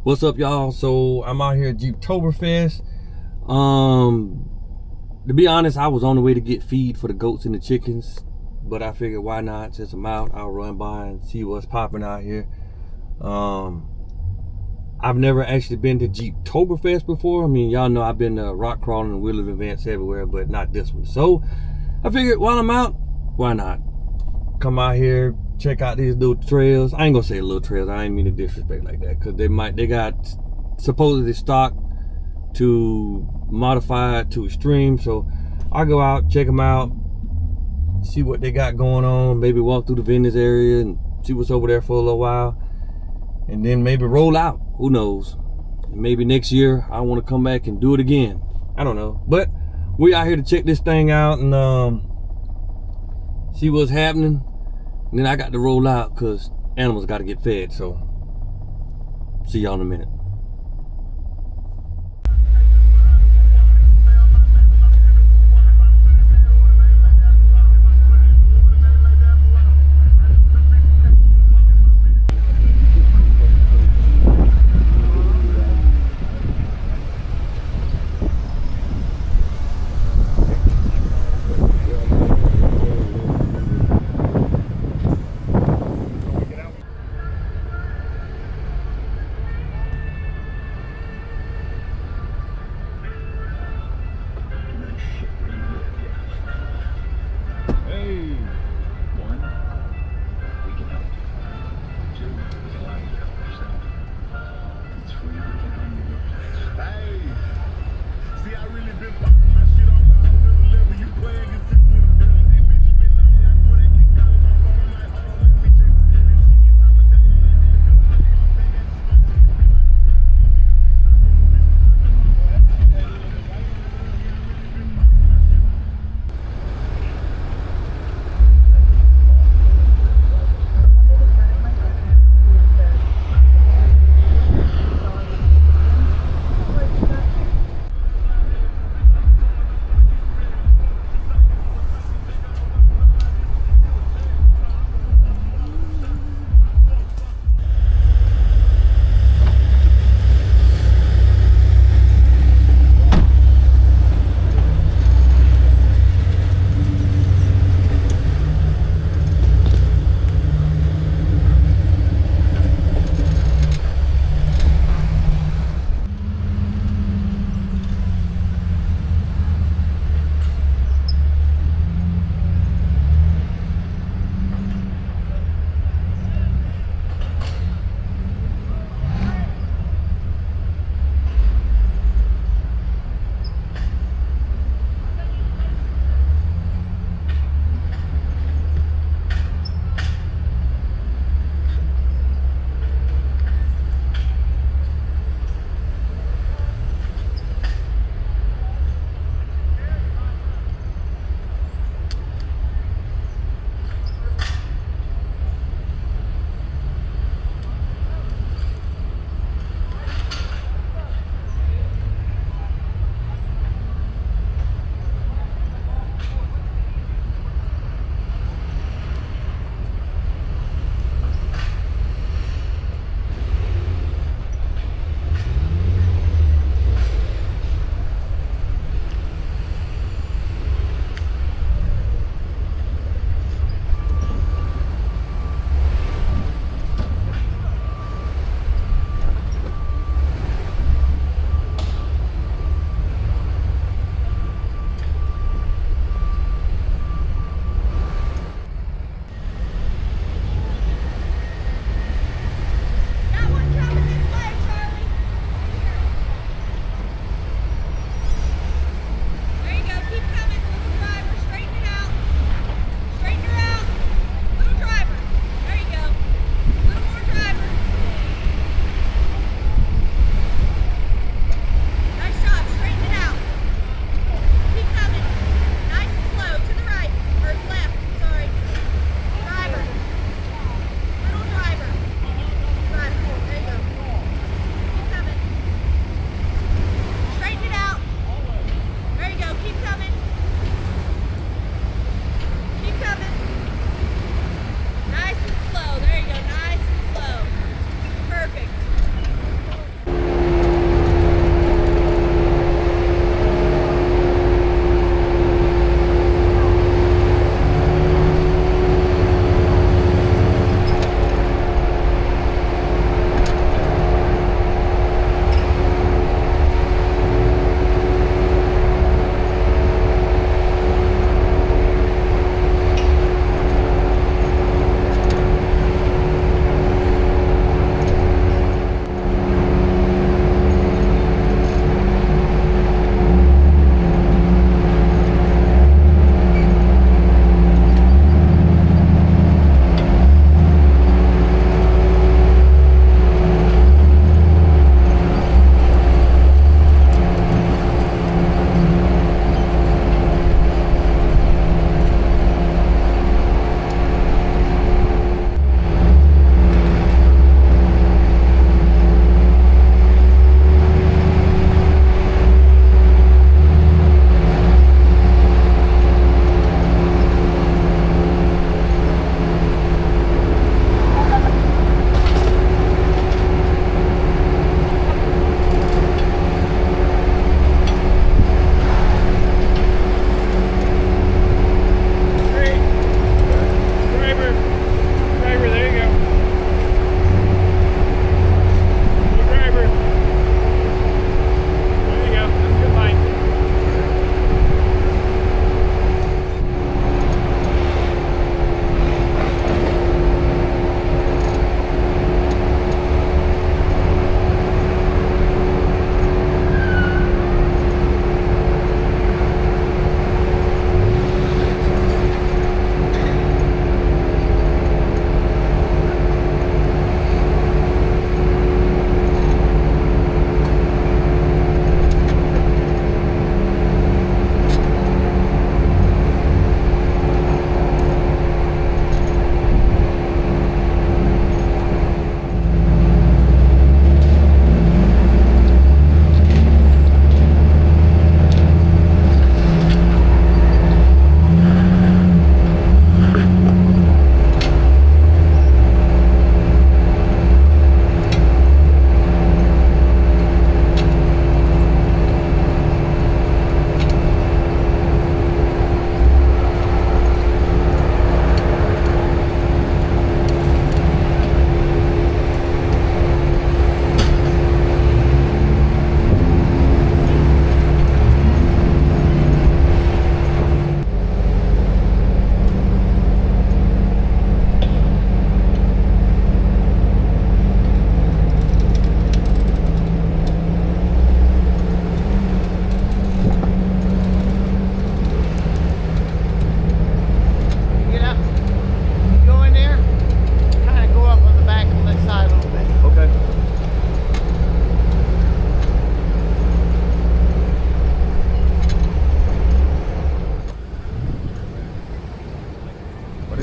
What's up, y'all? So I'm out here at Jeeptoberfest. To be honest, I was on the way to get feed for the goats and the chickens, but I figured why not? Since I'm out, I'll run by and see what's popping out here. I've never actually been to Jeeptoberfest before. I mean, y'all know I've been to rock crawling and wheeling events everywhere, but not this one. So I figured while I'm out, why not? Come out here, check out these little trails. I ain't gonna say little trails. I ain't mean to disrespect like that, cause they got supposedly stock to modify it to extreme. So I go out, check them out, see what they got going on. Maybe walk through the vendors area and see what's over there for a little while, and then maybe roll out. Who knows? Maybe next year I want to come back and do it again. I don't know, but we out here to check this thing out and see what's happening. And then I got to roll out because animals got to get fed. So see y'all in a minute.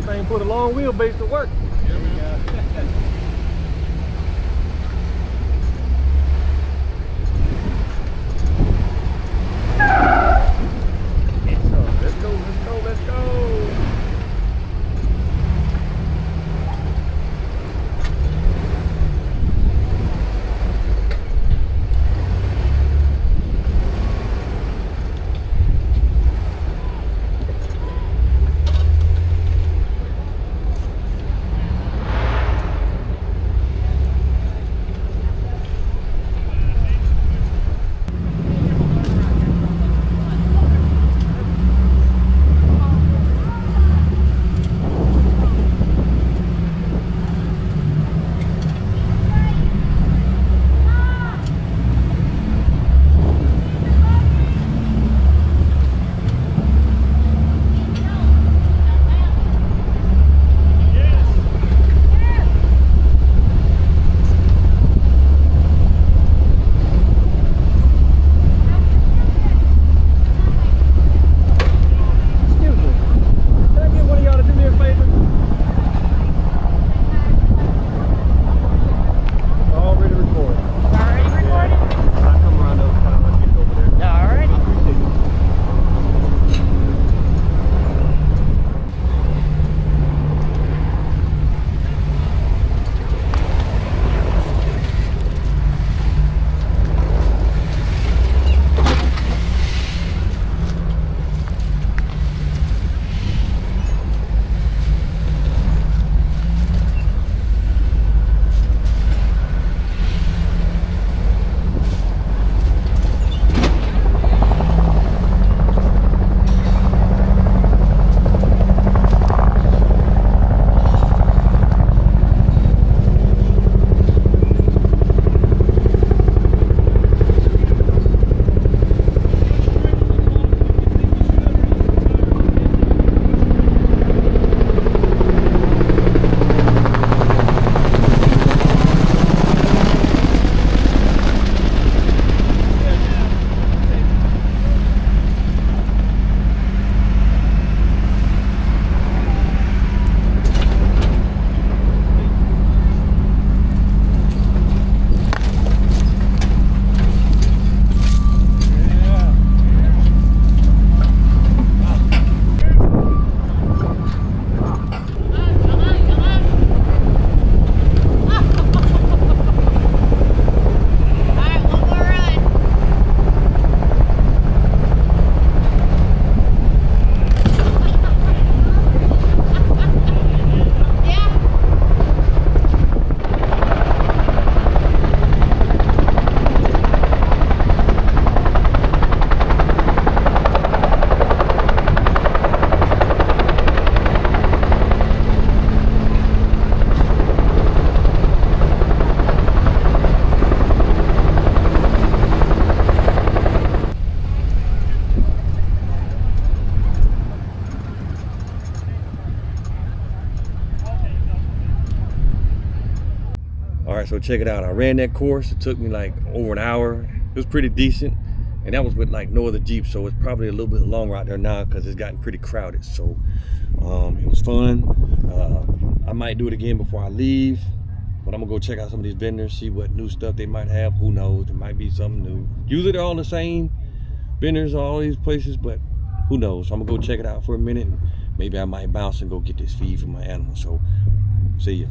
This thing put a long wheelbase to work. Here we go. Let's go, let's go, let's go. All right, so check it out. I ran that course. It took me like over an hour. It was pretty decent. And that was with like no other Jeeps, so it's probably a little bit longer out there now because it's gotten pretty crowded. So it was fun. I might do it again before I leave, but I'm gonna go check out some of these vendors, see what new stuff they might have. Who knows? There might be something new. Usually they're all the same vendors, all these places, but who knows? So I'm gonna go check it out for a minute, and maybe I might bounce and go get this feed for my animals. So see ya.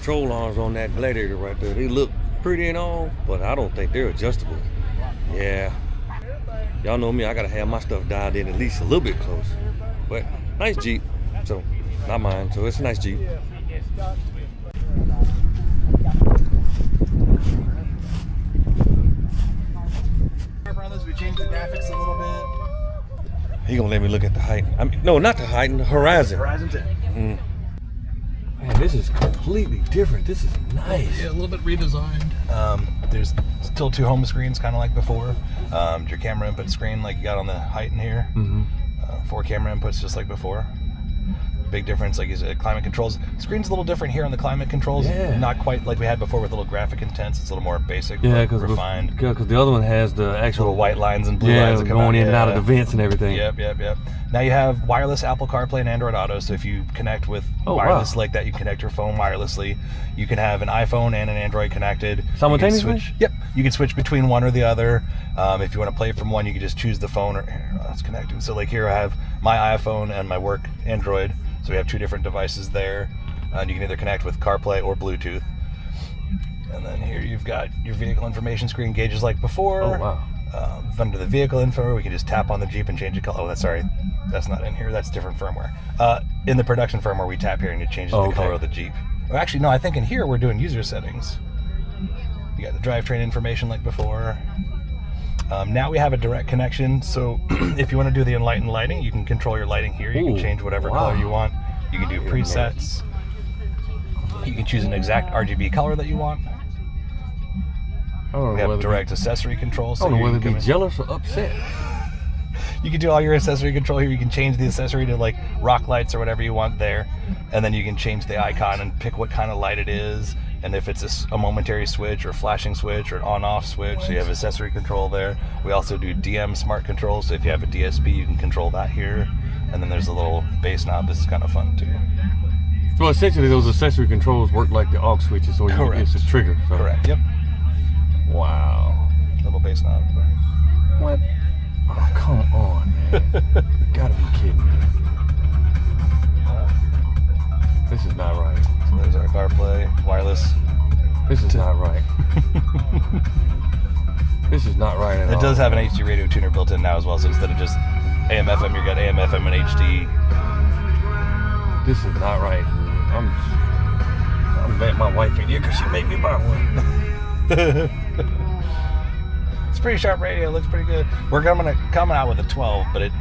Control arms on that Gladiator right there, they look pretty and all, but I don't think they're adjustable. Yeah. Y'all know me, I gotta have my stuff dialed in at least a little bit close. But nice Jeep, so not mine, so it's a nice Jeep. We changed the graphics a little bit. He gonna let me look at the height. I mean, no, not the height, the horizon. Horizon 10. Man, this is completely different. This is nice. Yeah, a little bit redesigned. There's still 2 home screens, kind of like before. Your camera input screen, like you got on the height in here. 4 camera inputs, just like before. Big difference, like you said, climate controls. Screen's a little different here on the climate controls. Yeah. Not quite like we had before with little graphic intents. It's a little more basic, refined. Because the other one has the actual little white lines and blue lines that come going out. in and out of the vents and everything. Yep. Now you have wireless Apple CarPlay and Android Auto, so if you connect with wireless like that, you connect your phone wirelessly. You can have an iPhone and an Android connected. Simultaneously? You can switch between one or the other. If you want to play from one, you can just choose the phone. It's connecting. So like here I have my iPhone and my work Android. So we have 2 different devices there. And you can either connect with CarPlay or Bluetooth. And then here you've got your vehicle information screen, gauges like before. Oh, wow. Under the vehicle info, we can just tap on the Jeep and change the color. Oh, that's not in here. That's different firmware. In the production firmware, we tap here and it changes the color of the Jeep. Well, actually, no, I think in here we're doing user settings. You got the drivetrain information like before. Now we have a direct connection, so if you want to do the enlightened lighting, you can control your lighting here. You can change whatever color you want. You can do presets. You can choose an exact RGB color that you want. We have direct accessory control. So I don't know whether to be jealous or upset. You can do all your accessory control here. You can change the accessory to like rock lights or whatever you want there. And then you can change the icon and pick what kind of light it is. And if it's a momentary switch or flashing switch or an on-off switch, so you have accessory control there. We also do DM smart controls, so if you have a DSP, you can control that here. And then there's a little bass knob. This is kind of fun too. Well, essentially those accessory controls work like the aux switches, so it's a trigger. So. Correct, yep. Wow. Little bass knob. What? Oh, come on, man. You gotta be kidding me. This is not right. So there's our CarPlay, wireless. This is not right. This is not right at all. It does have an HD radio tuner built in now as well, so instead of just AM, FM, you got AM, FM, and HD. This is not right. I'm mad my wife in here because she made me buy one. It's pretty sharp radio, looks pretty good. We're coming out with a 12, but it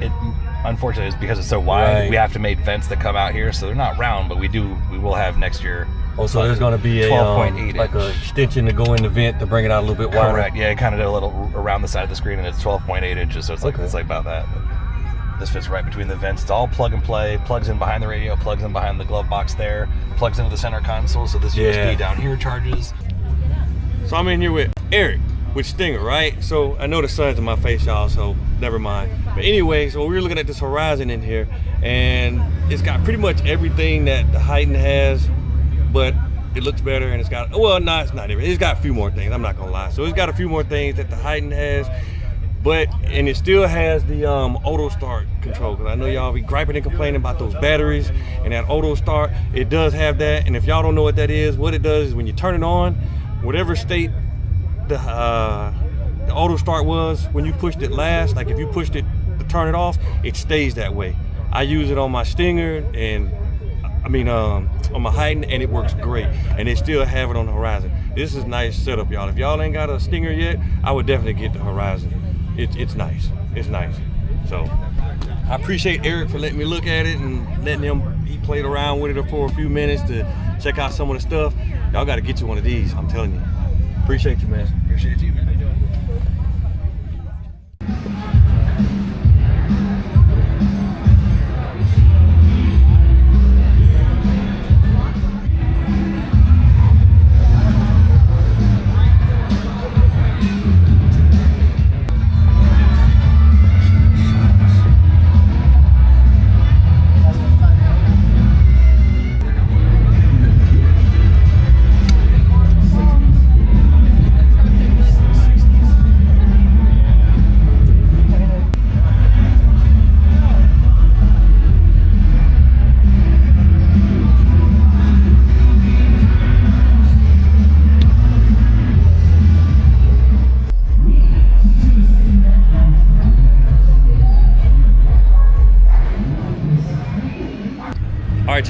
unfortunately is because it's so wide. We have to make vents that come out here, so they're not round, but we will have next year. So there's going to be a 12.8 like an extension to go in the vent to bring it out a little bit wider. Correct. Yeah, it kind of did a little around the side of the screen, and it's 12.8 inches, so it's like about that. But this fits right between the vents. It's all plug and play. Plugs in behind the radio, plugs in behind the glove box there, plugs into the center console. So this USB down here charges. So I'm in here with Eric with Stinger, right? So I know the sun's in my face, y'all, so never mind. But anyway, so we were looking at this Horizon in here, and it's got pretty much everything that the Titan has, but it looks better, and it's got, well, no, it's not everything. It's got a few more things, I'm not gonna lie. So it's got a few more things that the Titan has, and it still has the auto start control, because I know y'all be griping and complaining about those batteries and that auto start. It does have that, and if y'all don't know what that is, what it does is when you turn it on, whatever state the auto start was when you pushed it last, like if you pushed it to turn it off, it stays that way. I use it on my Stinger and on my Titan, and it works great, and they still have it on the Horizon. This is nice setup, y'all. If y'all ain't got a Stinger yet, I would definitely get the Horizon. It's nice. It's nice. So I appreciate Eric for letting me look at it and letting he played around with it for a few minutes to check out some of the stuff. Y'all got to get you one of these, I'm telling you. Appreciate you, man. Appreciate you, man.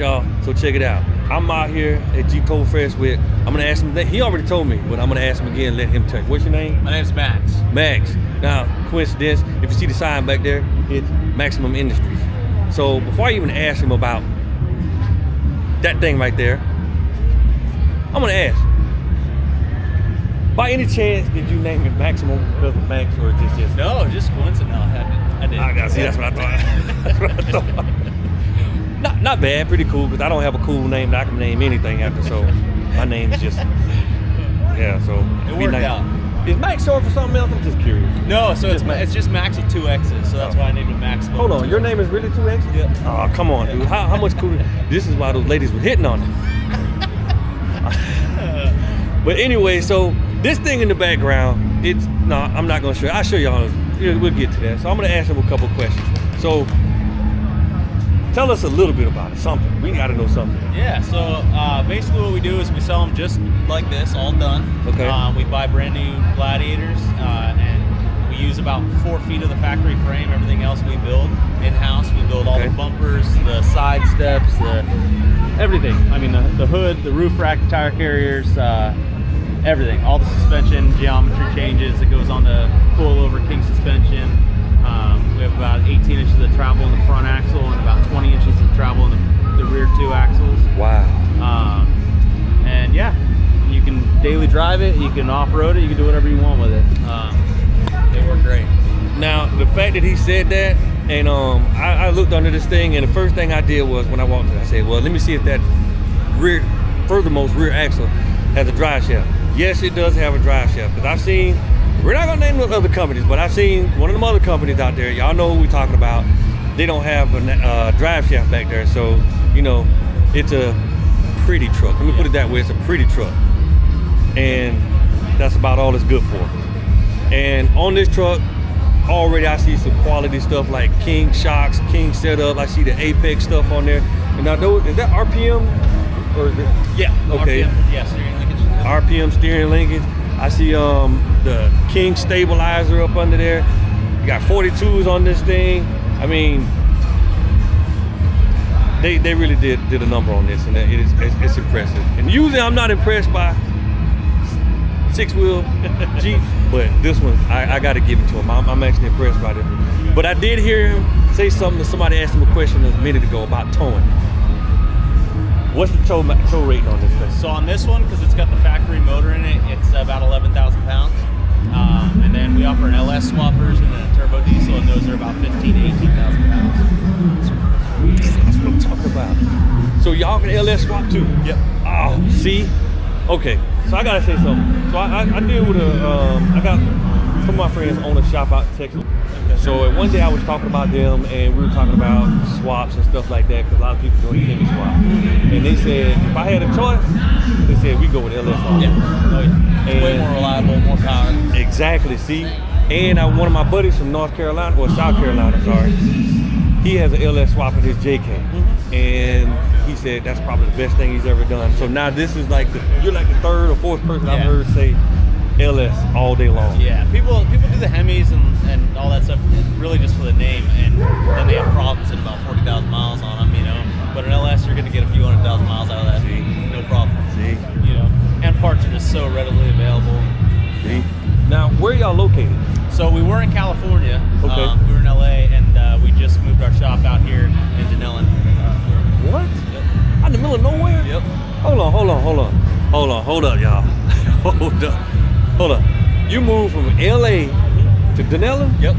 right, y'all. So check it out. I'm out here at Jeeptoberfest with. I'm gonna ask him. He already told me, but I'm gonna ask him again. Let him tell you. What's your name? My name's Max. Max. Now, coincidence. If you see the sign back there, it's Maxximum Industries. So before I even ask him about that thing right there, I'm gonna ask. By any chance, did you name it Maximum because of Max, or just? No, just coincidental. I did. See, that's what I thought. That's what I thought. Not bad, pretty cool, because I don't have a cool name that I can name anything after, so my name is just, yeah, so. It worked out. Is Max short for something else? I'm just curious. No, so it's just Max with 2 X's, so that's why I named it Max. Hold on, your name is really 2 X's? Yep. Oh, come on, dude. How much cooler? This is why those ladies were hitting on it. But anyway, so this thing in the background, I'm not gonna show you. I'll show y'all. We'll get to that. So I'm gonna ask him a couple questions. So tell us a little bit about it, something. We gotta know something. Yeah, so basically what we do is we sell them just like this, all done. Okay. We buy brand new Gladiators, and we use about 4 feet of the factory frame. Everything else we build in-house. We build all the bumpers, the side steps, everything. I mean, the hood, the roof rack, tire carriers, everything. All the suspension, geometry changes. It goes on the coil-over king suspension. We have about 18 inches of travel in the front axle and about 20 inches of travel in the rear 2 axles. Wow. And yeah, you can daily drive it, you can off-road it, you can do whatever you want with it. They work great. Now, the fact that he said that, and I looked under this thing, and the first thing I did was, when I walked in, I said, well, let me see if that furthermost rear axle has a drive shaft. Yes, it does have a drive shaft, because I've seen, we're not gonna name those other companies, but I've seen one of them other companies out there, y'all know who we're talking about, they don't have a drive shaft back there, so, you know, it's a pretty truck. Let me put it that way, it's a pretty truck. And that's about all it's good for. And on this truck, already I see some quality stuff like King shocks, King setup, I see the Apex stuff on there. And now, is that RPM? Or is it? Yeah, okay. RPM, yeah, steering linkage. RPM steering linkage. I see the King stabilizer up under there. You got 42s on this thing. I mean, they really did a number on this, and it's impressive. And usually I'm not impressed by 6-wheel Jeeps, but this one I got to give it to him. I'm actually impressed by this. But I did hear him say something. Somebody asked him a question a minute ago about towing. What's the tow rating on this thing? So on this one, because it's got the factory motor in it, it's about 11,000 pounds. And then we offer an LS swap version and a turbo diesel, and those are about 15,000 to 18,000 pounds. That's what I'm talking about. So y'all can LS swap too? Yep. Oh, see? Okay, so I gotta say something. So I deal with I got some of my friends own a shop out in Texas. So one day I was talking about them, and we were talking about swaps and stuff like that, because a lot of people doing Hemi swap. And they said, if I had a choice, they said we go with LS swap. Yeah. Oh, yeah. And way more reliable, more power. Exactly, see? And one of my buddies from North Carolina, or South Carolina, sorry, he has an LS swap in his JK. And he said that's probably the best thing he's ever done. So now this is like, you're like the 3rd or 4th person I've heard say LS all day long. Yeah, people do the Hemis and all that stuff really just for the name, and then they have problems at about 40,000 miles on them, you know. But an LS, you're going to get a few 100,000 miles out of that. See? No problem. See? You know, and parts are just so readily available. See? Now, where are y'all located? So we were in California. Okay. We were in LA, and we just moved our shop out here in Denellen. What? Yep. Out in the middle of nowhere? Yep. Hold up, y'all. Hold up. You moved from LA to Denellen? Yep.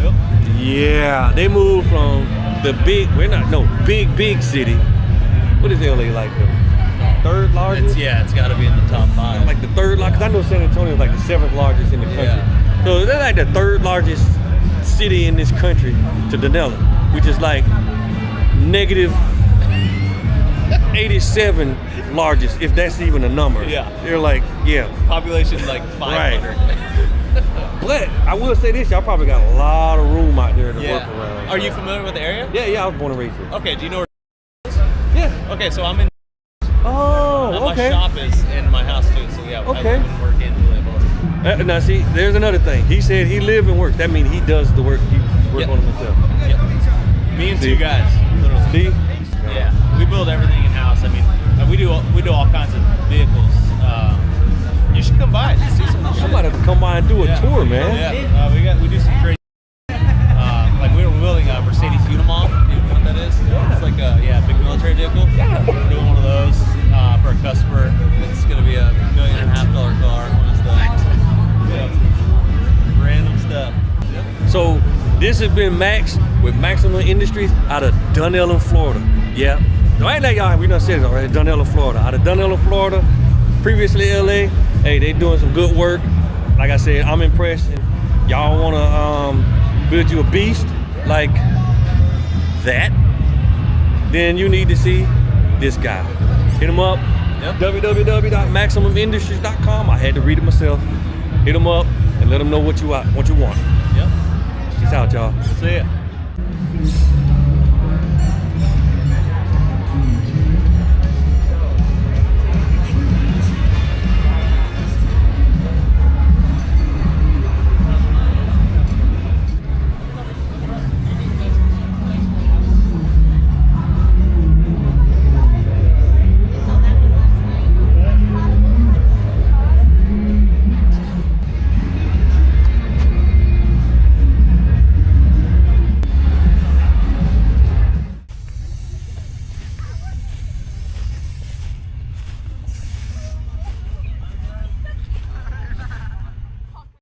Yep. Yeah, they moved from the big city. What is LA like though? 3rd largest? It's got to be in the top 5. Like the 3rd largest, because I know San Antonio is like the 7th largest in the country. Yeah. So they're like the 3rd largest city in this country to Denellen, which is like negative 87 largest, if that's even a number. Yeah. They're like, yeah. Population like 500. Right. But I will say this, y'all probably got a lot of room out there to work around. Are you familiar with the area? Yeah, I was born and raised here. Okay, do you know where Yeah. Okay, so I'm in. Oh, okay. My shop is in my house too, so yeah, Okay. I live and work in Gladiator. Now see, there's another thing. He said he lives and works. That means he does the work. He works on it himself. Yep. Me and two guys. Literally. See? Yeah, we build everything in house. I mean, we do all kinds of vehicles. You should come by and just see some of the shit. I might have to come by and do a tour, man. Yeah, we do some crazy. Like we were building a Mercedes Unimog. Do you know what that is? It's like a big military vehicle. Yeah. We're doing one of those for a customer. It's gonna be $1.5 million car. Random stuff. Yep. So this has been Max with Maxximum Industries out of Dunellen, Florida. Yeah. No, I ain't like y'all. We done said it already. Dunellen, Florida. Out of Dunellen, Florida. Previously LA. Hey, they doing some good work. Like I said, I'm impressed. Y'all wanna build you a beast like that? Then you need to see this guy. Hit him up. Yep. www.maximumindustries.com. I had to read it myself. Hit him up and let him know what you want. Yep. Peace out, y'all. See ya.